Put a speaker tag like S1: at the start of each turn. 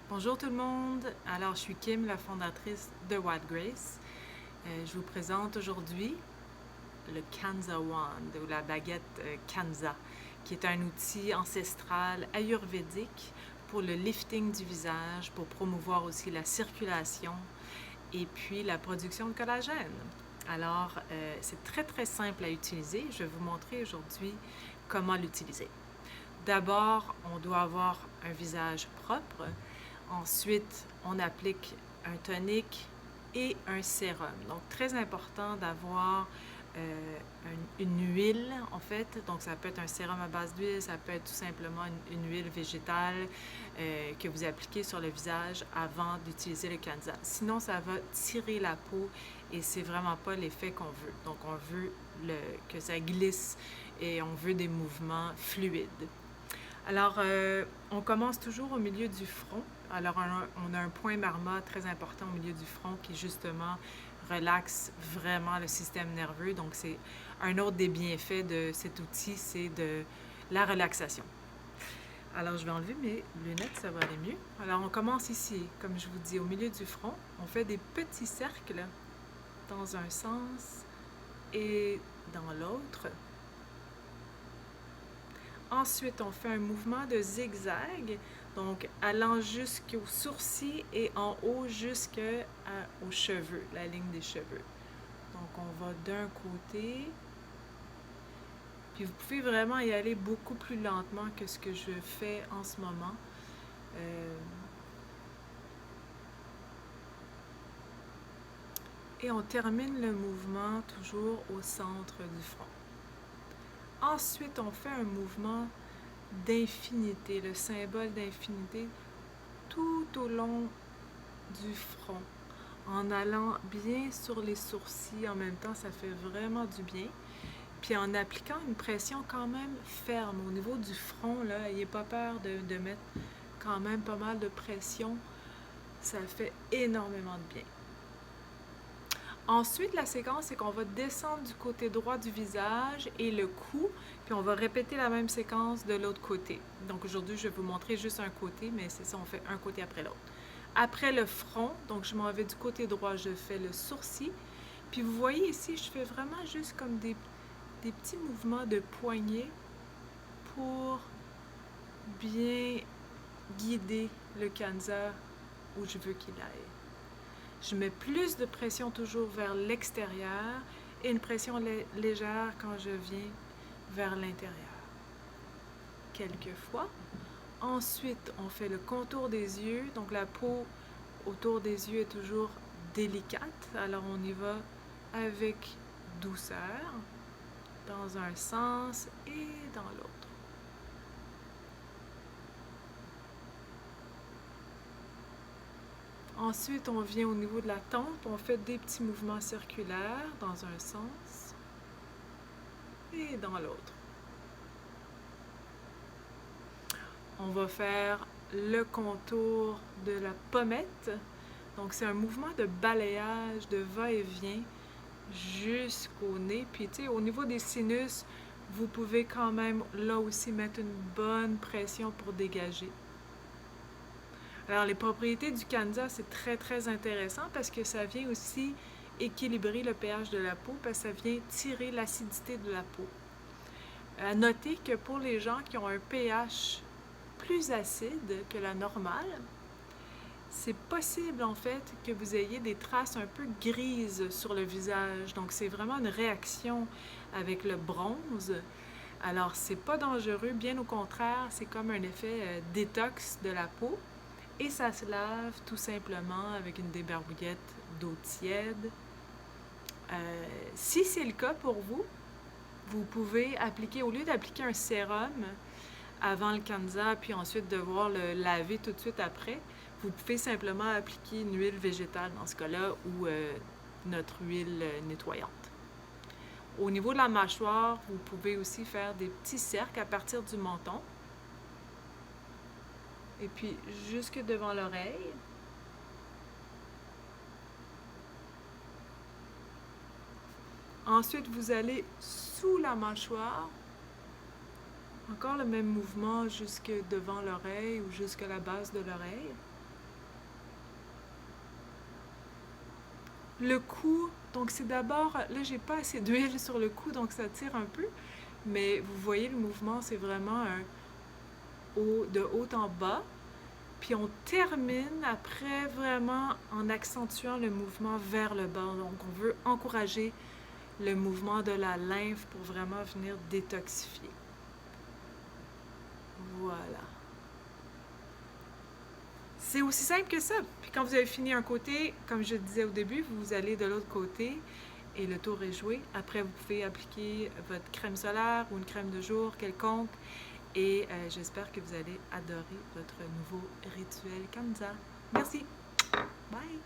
S1: Bonjour tout le monde. Alors, je suis Kim, la fondatrice de Wild Grace. Je vous présente aujourd'hui le Kansa Wand ou la baguette Kansa, qui est un outil ancestral ayurvédique pour le lifting du visage, pour promouvoir aussi la circulation et puis la production de collagène. Alors, c'est très très simple à utiliser. Je vais vous montrer aujourd'hui comment l'utiliser. D'abord, on doit avoir un visage propre. Ensuite, on applique un tonique et un sérum. Donc, très important d'avoir une huile, en fait. Donc, ça peut être un sérum à base d'huile, ça peut être tout simplement une huile végétale que vous appliquez sur le visage avant d'utiliser le Kansa. Sinon, ça va tirer la peau et c'est vraiment pas l'effet qu'on veut. Donc, on veut que ça glisse et on veut des mouvements fluides. Alors, on commence toujours au milieu du front. Alors, on a un point marma très important au milieu du front qui, justement, relaxe vraiment le système nerveux. Donc, c'est un autre des bienfaits de cet outil, c'est de la relaxation. Alors, je vais enlever mes lunettes, ça va aller mieux. Alors, on commence ici, comme je vous dis, au milieu du front. On fait des petits cercles dans un sens et dans l'autre. Ensuite, on fait un mouvement de zigzag, donc allant jusqu'aux sourcils et en haut jusqu'aux cheveux, la ligne des cheveux. Donc, on va d'un côté, puis vous pouvez vraiment y aller beaucoup plus lentement que ce que je fais en ce moment. Et on termine le mouvement toujours au centre du front. Ensuite, on fait un mouvement d'infinité, le symbole d'infinité, tout au long du front, en allant bien sur les sourcils en même temps, ça fait vraiment du bien. Puis en appliquant une pression quand même ferme au niveau du front, là, n'ayez pas peur de mettre quand même pas mal de pression, ça fait énormément de bien. Ensuite, la séquence, c'est qu'on va descendre du côté droit du visage et le cou, puis on va répéter la même séquence de l'autre côté. Donc aujourd'hui, je vais vous montrer juste un côté, mais c'est ça, on fait un côté après l'autre. Après le front, donc je m'en vais du côté droit, je fais le sourcil. Puis vous voyez ici, je fais vraiment juste comme des petits mouvements de poignet pour bien guider le Kansa où je veux qu'il aille. Je mets plus de pression toujours vers l'extérieur et une pression légère quand je viens vers l'intérieur. Quelques fois. Ensuite, on fait le contour des yeux. Donc la peau autour des yeux est toujours délicate. Alors on y va avec douceur, dans un sens et dans l'autre. Ensuite, on vient au niveau de la tempe, on fait des petits mouvements circulaires dans un sens et dans l'autre. On va faire le contour de la pommette. Donc, c'est un mouvement de balayage, de va-et-vient jusqu'au nez. Puis, tu sais, au niveau des sinus, vous pouvez quand même, là aussi, mettre une bonne pression pour dégager. Alors, les propriétés du Kansa, c'est très, très intéressant parce que ça vient aussi équilibrer le pH de la peau parce que ça vient tirer l'acidité de la peau. À noter que pour les gens qui ont un pH plus acide que la normale, c'est possible en fait que vous ayez des traces un peu grises sur le visage. Donc, c'est vraiment une réaction avec le bronze. Alors, c'est pas dangereux, bien au contraire, c'est comme un effet détox de la peau. Et ça se lave tout simplement avec une débarbouillette d'eau tiède. Si c'est le cas pour vous, vous pouvez appliquer, au lieu d'appliquer un sérum avant le Kansa, puis ensuite devoir le laver tout de suite après, vous pouvez simplement appliquer une huile végétale dans ce cas-là ou notre huile nettoyante. Au niveau de la mâchoire, vous pouvez aussi faire des petits cercles à partir du menton. Et puis, jusque devant l'oreille. Ensuite, vous allez sous la mâchoire. Encore le même mouvement jusque devant l'oreille ou jusqu'à la base de l'oreille. Le cou, donc c'est d'abord, là j'ai pas assez d'huile sur le cou, donc ça tire un peu, mais vous voyez le mouvement, c'est vraiment de haut en bas. Puis on termine après vraiment en accentuant le mouvement vers le bas. Donc on veut encourager le mouvement de la lymphe pour vraiment venir détoxifier. Voilà. C'est aussi simple que ça. Puis quand vous avez fini un côté, comme je disais au début, vous allez de l'autre côté et le tour est joué. Après, vous pouvez appliquer votre crème solaire ou une crème de jour quelconque. Et j'espère que vous allez adorer votre nouveau rituel Kanza. Merci. Bye.